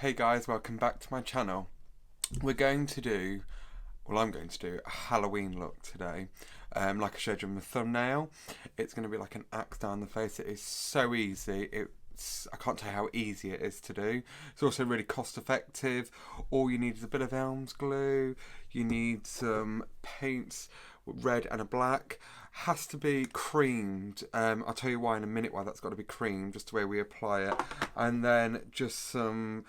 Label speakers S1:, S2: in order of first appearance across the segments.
S1: Hey guys, welcome back to my channel. I'm going to do a Halloween look today. Like I showed you in the thumbnail, it's going to be like an axe down the face. It is so easy. I can't tell you how easy it is to do. It's also really cost effective. All you need is a bit of elms glue. You need some paints, red and a black. Has to be creamed. I'll tell you why in a minute why that's got to be creamed, just the way we apply it. And then just some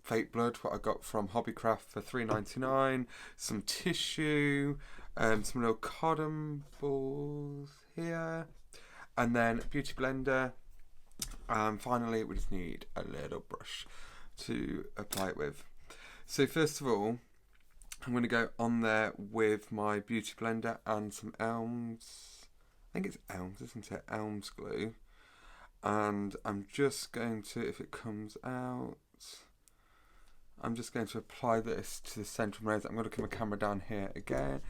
S1: fake blood, what I got from Hobbycraft for $3.99, some tissue, some little cotton balls here, and then a beauty blender. Finally, we just need a little brush to apply it with. So first of all, I'm going to go on there with my beauty blender and some elms. I think it's elms, isn't it? Elms glue. And I'm just going to, if it comes out, I'm just going to apply this to the centre of my nose. I'm going to put my camera down here again,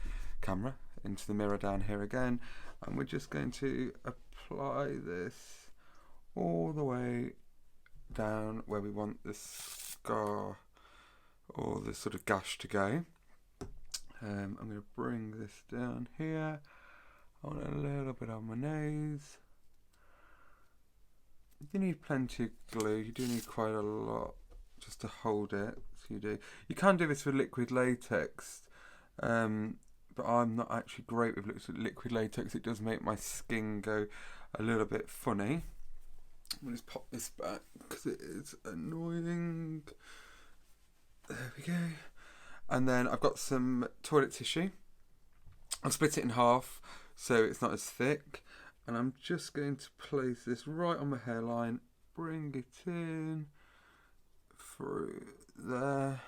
S1: into the mirror down here again, and we're just going to apply this all the way down where we want the scar or the sort of gash to go. I'm going to bring this down here. I want a little bit on my nose. You need plenty of glue. You do need quite a lot just to hold it. So you do. You can do this with liquid latex, but I'm not actually great with liquid latex. It does make my skin go a little bit funny. I'm going to pop this back because it is annoying. There we go. And then I've got some toilet tissue. I'll split it in half so it's not as thick. And I'm just going to place this right on my hairline, bring it in through there,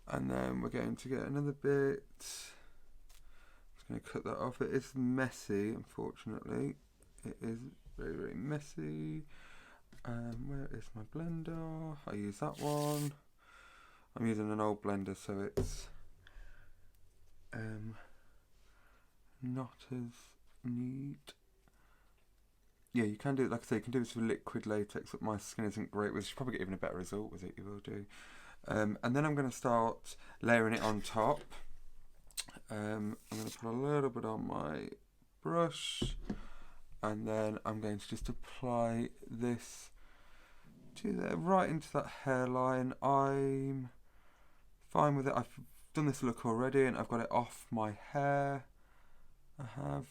S1: and then we're going to get another bit. I'm just going to cut that off. It is messy, unfortunately. It is very, very messy. Where is my blender? I use that one. I'm using an old blender, so it's not as neat. Yeah, you can do it, like I say, you can do this with liquid latex, but my skin isn't great with. You should probably get even a better result with it, you will do. And then I'm going to start layering it on top. I'm going to put a little bit on my brush, and then I'm going to just apply this to there, right into that hairline. I'm fine with it. I've done this look already, and I've got it off my hair. I have.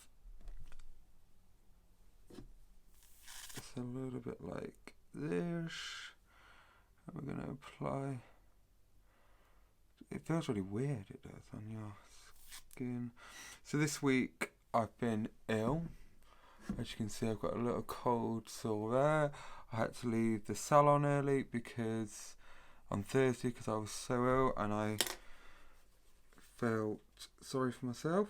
S1: It's a little bit like this, and we're going to apply. It feels really weird, it does, on your skin. So this week I've been ill. As you can see, I've got a little cold sore there. I had to leave the salon early because on Thursday because I was so ill, and I felt sorry for myself.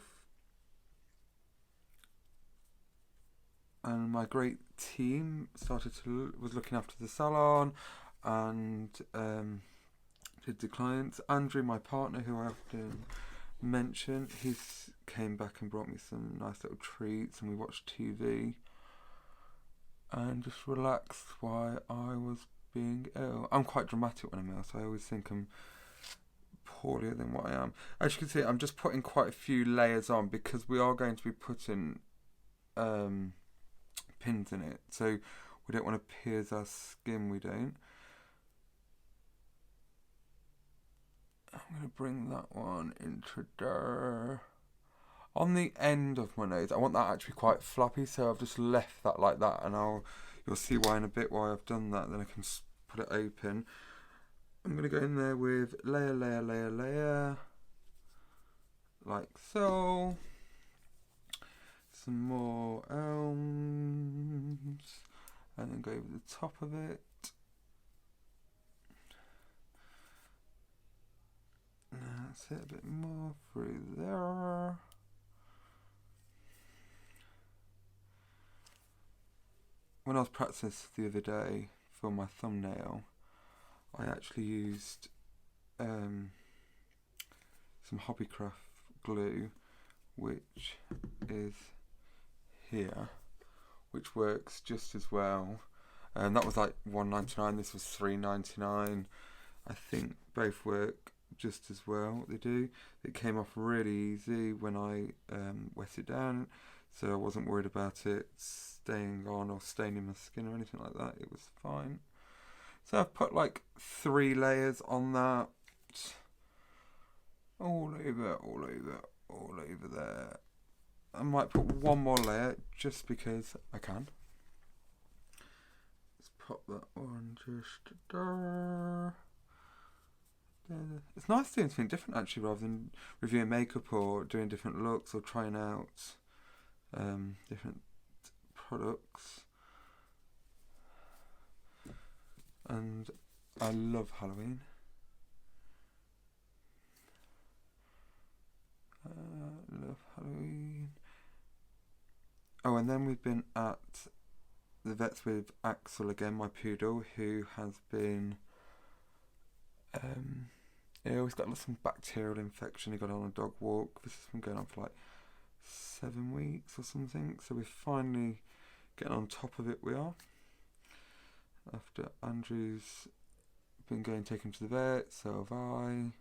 S1: And my great team was looking after the salon and did the clients. Andrew, my partner, who I often mention, he's came back and brought me some nice little treats, and we watched TV and just relaxed while I was being ill. I'm quite dramatic when I'm ill, so I always think I'm poorlier than what I am. As you can see, I'm just putting quite a few layers on because we are going to be putting pins in it, so we don't want to pierce our skin, we don't. I'm going to bring that one into there. On the end of my nose, I want that actually quite floppy, so I've just left that like that, and you'll see why in a bit why I've done that, then I can put it open. I'm going to go in there with layer, layer, layer, layer, like so. Some more elms, and then go over the top of it. That's it, a bit more through there. When I was practicing this the other day for my thumbnail, I actually used some Hobbycraft glue, which is here, which works just as well. That was like $1.99. This was $3.99. I think both work just as well. They do. It came off really easy when I wet it down, so I wasn't worried about it staying on or staining my skin or anything like that. It was fine. So I've put like 3 layers on that. All over, all over, all over there. I might put one more layer just because I can. Let's pop that on just there. It's nice doing something different actually, rather than reviewing makeup or doing different looks or trying out different products. And I love Halloween. Love Halloween. Oh, and then we've been at the vets with Axel again, my poodle, who has been he always got some bacterial infection. He got on a dog walk. This has been going on for like 7 weeks or something. So we're finally getting on top of it. We are. After Andrew's been taken to the vet, so have I.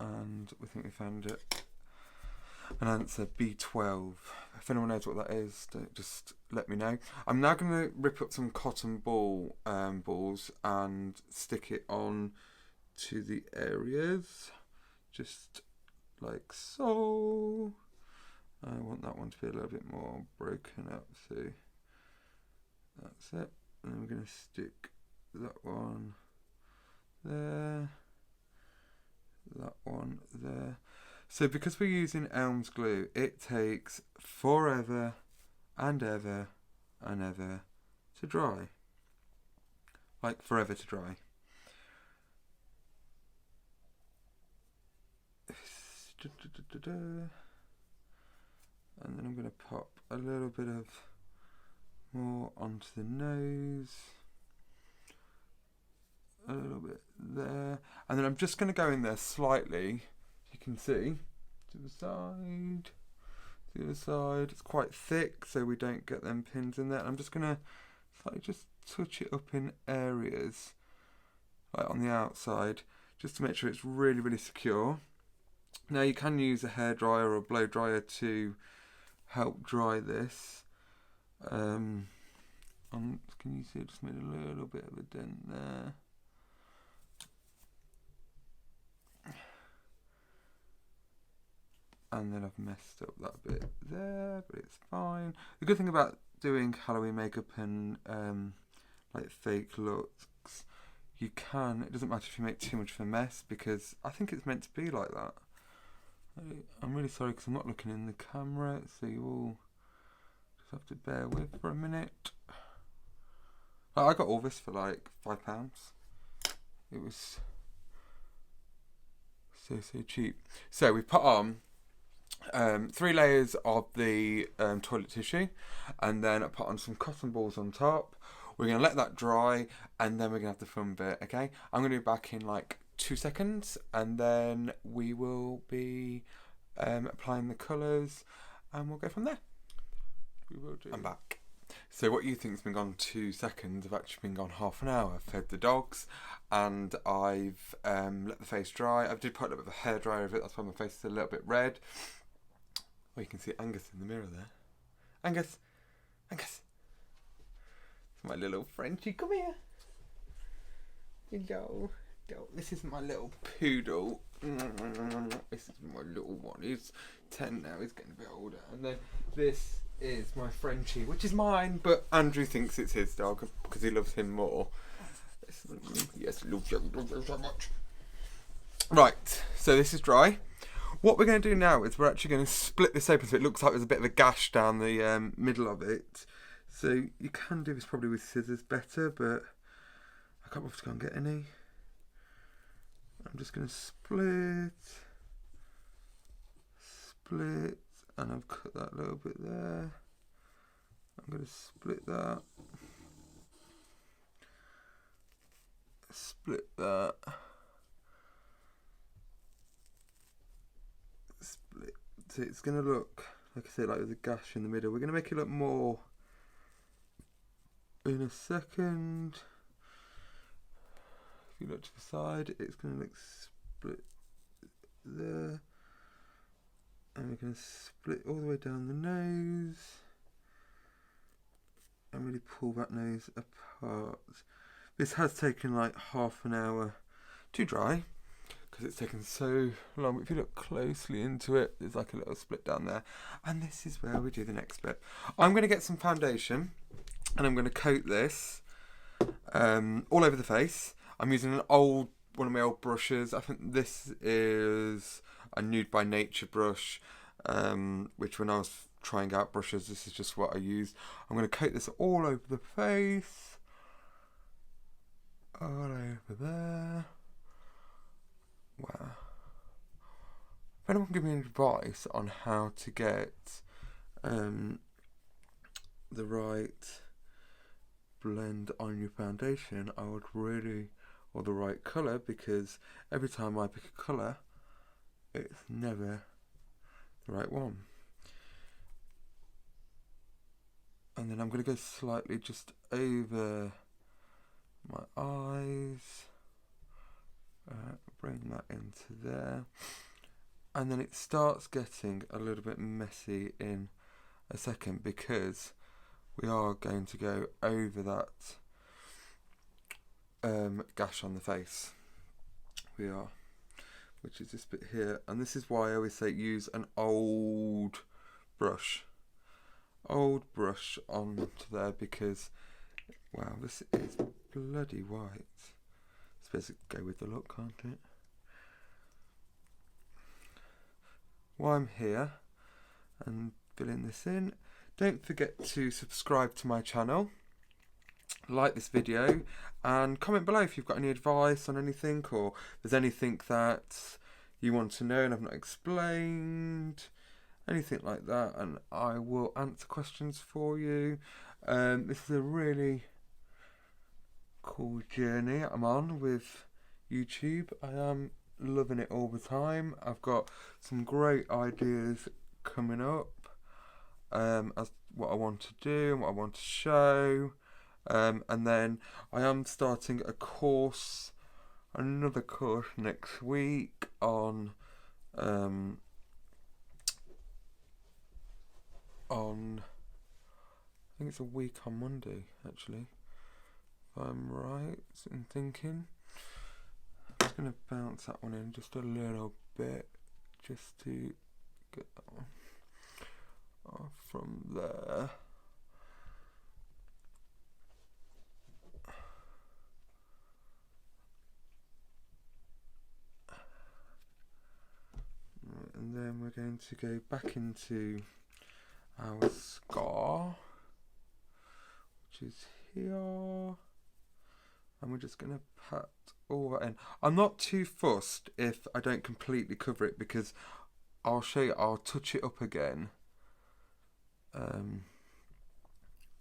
S1: And we think we found it. An answer B12. If anyone knows what that is, just let me know. I'm now going to rip up some cotton balls and stick it on to the areas, just like so. I want that one to be a little bit more broken up, so that's it. And then we're going to stick that one there, that one there. So because we're using Elmer's glue, it takes forever and ever and ever to dry. Like forever to dry. And then I'm going to pop a little bit of more onto the nose. A little bit there. And then I'm just going to go in there slightly. You can see to the side, to the other side. It's quite thick, so we don't get them pins in there. And I'm just gonna slightly just touch it up in areas, like on the outside, just to make sure it's really, really secure. Now you can use a hairdryer or a blow dryer to help dry this. Can you see? I just made a little bit of a dent there. And then I've messed up that bit there, but it's fine. The good thing about doing Halloween makeup and like fake looks, it doesn't matter if you make too much of a mess, because I think it's meant to be like that. I'm really sorry because I'm not looking in the camera, so you all just have to bear with for a minute. I got all this for like £5. It was so cheap. So we put on 3 layers of the toilet tissue, and then I put on some cotton balls on top. We're going to let that dry, and then we're going to have the fun bit, okay? I'm going to be back in like 2 seconds, and then we will be applying the colours, and we'll go from there. We will do. I'm back. So what you think has been gone 2 seconds, I've actually been gone half an hour. I've fed the dogs, and I've let the face dry. I did put a little bit of a hairdryer over it, that's why my face is a little bit red. Well, you can see Angus in the mirror there. Angus! Angus! It's my little Frenchie. Come here! Hello. This is my little poodle. This is my little one. He's 10 now, he's getting a bit older. And then this is my Frenchie, which is mine, but Andrew thinks it's his dog because he loves him more. Yes, loves him so much. Right, so this is dry. What we're going to do now is we're actually going to split this open so it looks like there's a bit of a gash down the middle of it. So you can do this probably with scissors better, but I can't bother to go and get any. I'm just going to split, and I've cut that little bit there. I'm going to split that, split that. Split. So it's going to look, like I said, like there's a gash in the middle. We're going to make it look more in a second. If you look to the side, it's going to look split there. And we're going to split all the way down the nose. And really pull that nose apart. This has taken like half an hour to dry, because it's taken so long. If you look closely into it, there's like a little split down there. And this is where we do the next bit. I'm going to get some foundation, and I'm going to coat this all over the face. I'm using one of my old brushes. I think this is a Nude by Nature brush, which when I was trying out brushes, this is just what I used. I'm going to coat this all over the face. All over there. Wow. If anyone can give me any advice on how to get the right blend on your foundation, I would really, or the right colour, because every time I pick a colour, it's never the right one. And then I'm going to go slightly just over my eyes, bring that into there, and then it starts getting a little bit messy in a second, because we are going to go over that gash on the face. We are, which is this bit here, and this is why I always say use an old brush onto there, because wow, this is bloody white. I suppose it go with the look, can't it? While I'm here and filling this in, don't forget to subscribe to my channel, like this video, and comment below if you've got any advice on anything, or there's anything that you want to know and I've not explained, anything like that, and I will answer questions for you. This is a really cool journey I'm on with YouTube. I am loving it all the time. I've got some great ideas coming up as what I want to do and what I want to show, and then I am starting another course next week on I think it's a week on Monday, actually, if I'm right in thinking. I'm just going to bounce that one in just a little bit, just to get that one off from there. Right, and then we're going to go back into our scar, which is here, and we're just going to pat all that in. I'm not too fussed if I don't completely cover it, because I'll show you, I'll touch it up again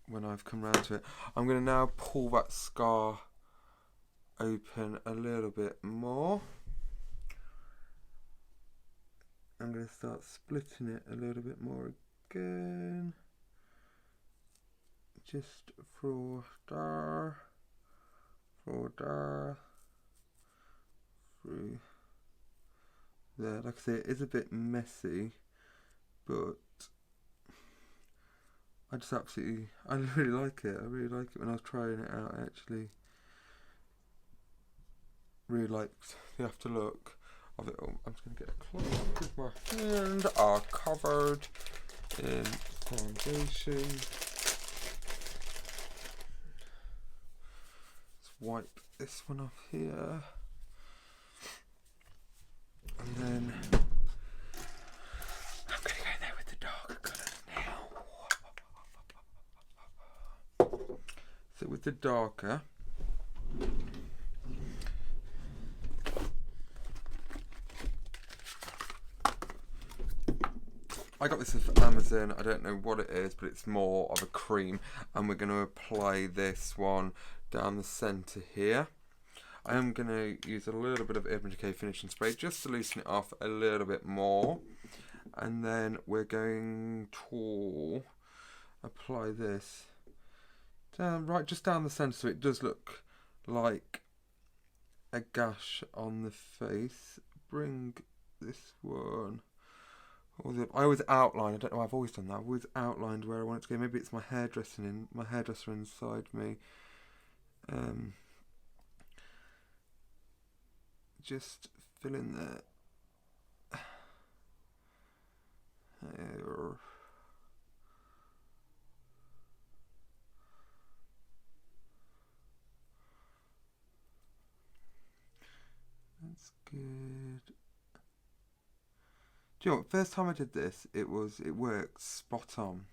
S1: when I've come round to it. I'm going to now pull that scar open a little bit more. I'm going to start splitting it a little bit more again, just through there, through there. Like I say, it is a bit messy, but I really like it. I really like it. When I was trying it out, I actually really liked the after look of it all. I'm just going to get a cloth because my hands are covered in foundation. Let's wipe this one off here. And then I'm going to go there with the darker colours now. So with the darker, I got this off Amazon. I don't know what it is, but it's more of a cream, and we're going to apply this one down the centre here. I am going to use a little bit of Urban Decay finishing spray just to loosen it off a little bit more, and then we're going to apply this right just down the centre, so it does look like a gash on the face. Bring this one. I always outline. I don't know. I've always done that. I've always outlined where I want it to go. Maybe it's my hairdresser inside me. Just fill in there. That's good. Do you know what? First time I did this, it worked spot on.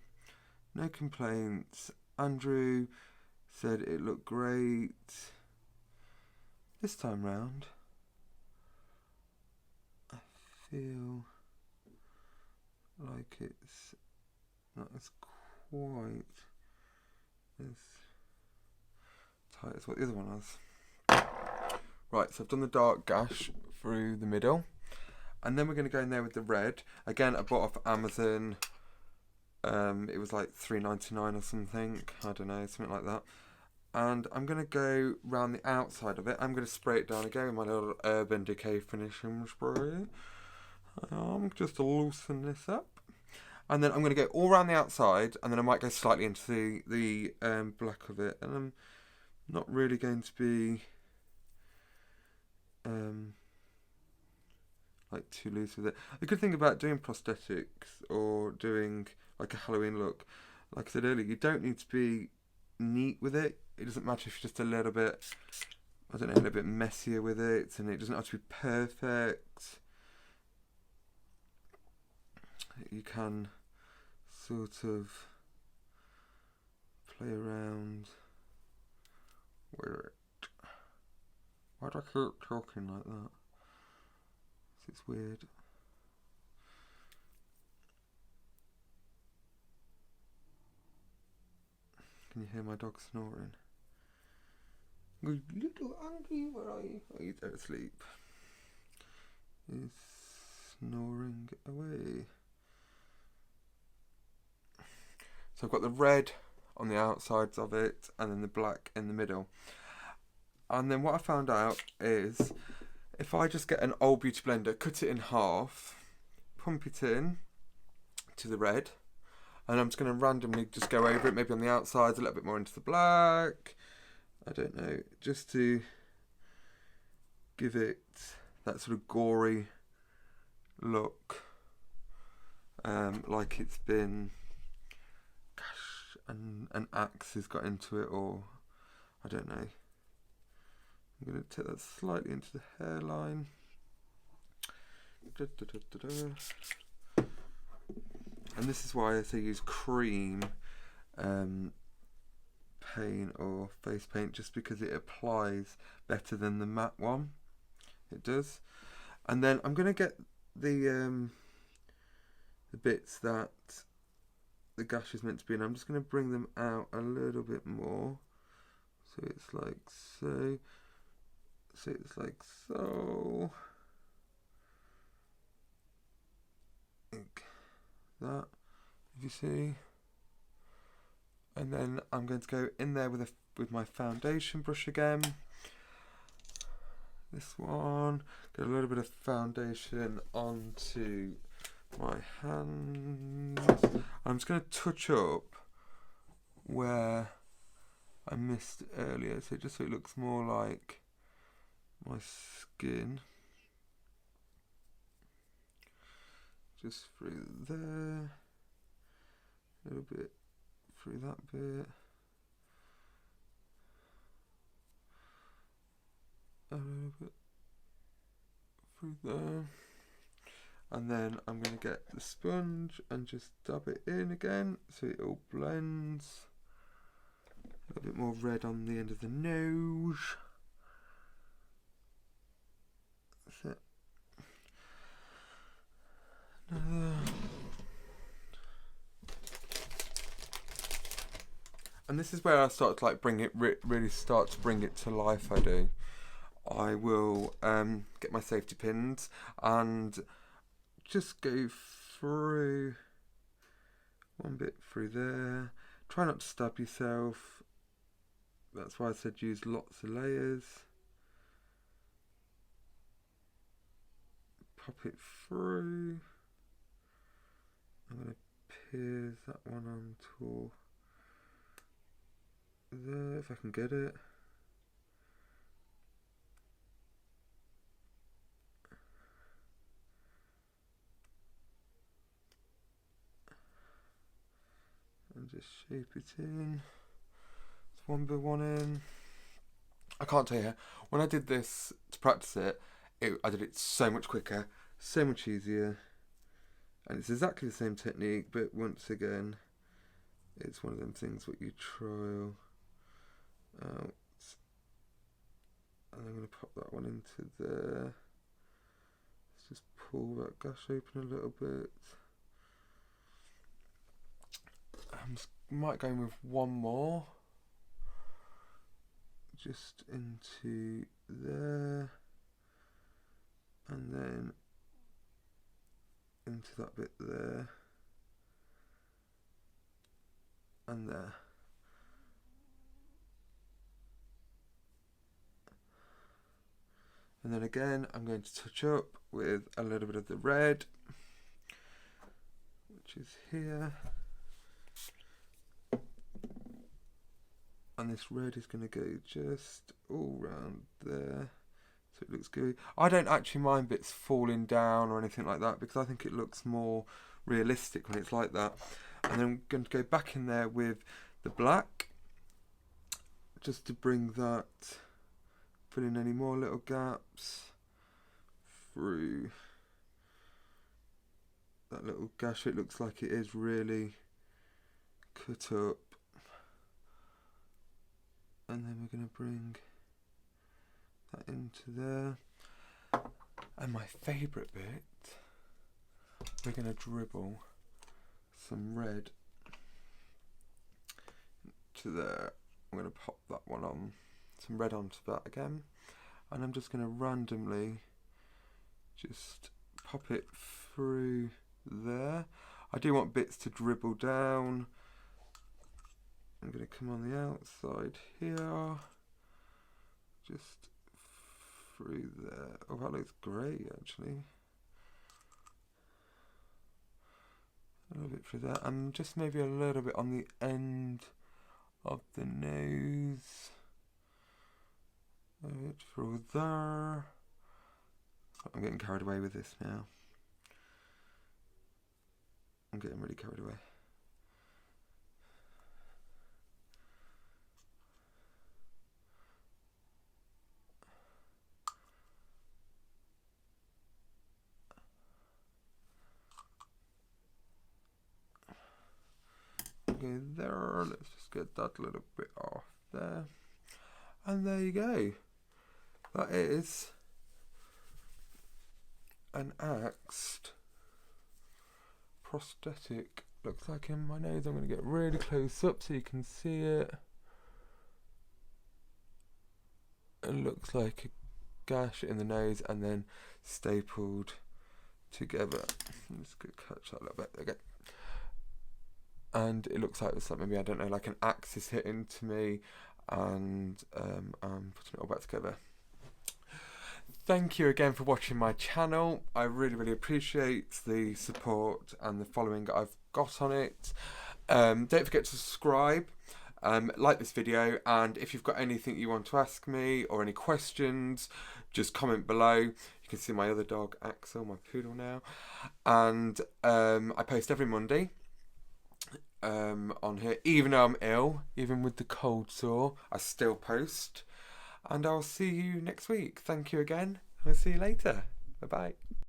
S1: No complaints. Andrew said it looked great. This time round, I feel like it's not as quite as tight as what the other one was. Right, so I've done the dark gash through the middle, and then we're going to go in there with the red. Again, I bought off Amazon. It was like $3.99 or something. I don't know, something like that. And I'm going to go round the outside of it. I'm going to spray it down again with my little Urban Decay finishing spray. I'm just to loosen this up. And then I'm going to go all around the outside, and then I might go slightly into the black of it. And I'm not really going to be like too loose with it. The good thing about doing prosthetics or doing like a Halloween look, like I said earlier, you don't need to be neat with it. It doesn't matter if you're just a little bit, I don't know, a little bit messier with it, and it doesn't have to be perfect. You can sort of play around with it. Why do I keep talking like that? It's weird. Can you hear my dog snoring? Good little Angie, where are you? Oh, he's asleep. He's snoring away. So I've got the red on the outsides of it, and then the black in the middle. And then what I found out is, if I just get an old beauty blender, cut it in half, pump it in to the red, and I'm just going to randomly just go over it, maybe on the outsides, a little bit more into the black. I don't know, just to give it that sort of gory look, like it's been, gosh, an axe has got into it, or I don't know. I'm going to take that slightly into the hairline. And this is why I say use cream paint or face paint, just because it applies better than the matte one. It does. And then I'm going to get the bits that the gash is meant to be in. I'm just going to bring them out a little bit more. So it's like so. So it's like so. Like that, if you see. And then I'm going to go in there with my foundation brush again. This one. Get a little bit of foundation onto my hands. I'm just going to touch up where I missed earlier, so just so it looks more like my skin. Just through there, a little bit through that bit, a little bit through there, and then I'm going to get the sponge and just dab it in again so it all blends. A little bit more red on the end of the nose. That's it. And this is where I start to like bring it, really start to bring it to life. I will get my safety pins and just go through one bit through there. Try not to stab yourself. That's why I said use lots of layers. Pop it through. I'm going to pierce that one onto there if I can get it. And just shape it in. It's one by one in. I can't tell you, when I did this to practice it, I did it so much quicker, so much easier. And it's exactly the same technique, but once again, it's one of them things that you trial out. And I'm going to pop that one into there. Let's just pull that gash open a little bit. Might go in with one more. Just into there. And then into that bit there. And there. And then again, I'm going to touch up with a little bit of the red, which is here. And this red is going to go just all round there, so it looks gooey. I don't actually mind bits falling down or anything like that, because I think it looks more realistic when it's like that. And then I'm going to go back in there with the black, just to bring that, fill in any more little gaps through that little gash. It looks like it is really cut up. And then we're going to bring that into there. And my favourite bit, we're going to dribble some red to there. I'm going to pop that one on, some red onto that again. And I'm just going to randomly just pop it through there. I do want bits to dribble down. I'm going to come on the outside here, just through there. Oh, that looks great actually. A little bit through there, and just maybe a little bit on the end of the nose. A bit through there. I'm getting carried away with this now. I'm getting really carried away. Okay, there, let's just get that little bit off there. And there you go. That is an axed prosthetic. Looks like in my nose. I'm going to get really close up so you can see it. It looks like a gash in the nose and then stapled together. I'm just going to catch that a little bit. There we go. And it looks like it's like maybe, I don't know, like an axe is hitting to me, and I'm putting it all back together. Thank you again for watching my channel. I really appreciate the support and the following I've got on it. Don't forget to subscribe, like this video, and if you've got anything you want to ask me or any questions, just comment below. You can see my other dog, Axel, my poodle now. And I post every Monday on here, even though I'm ill, even with the cold sore, I still post. And I'll see you next week. Thank you again. I'll see you later. Bye bye.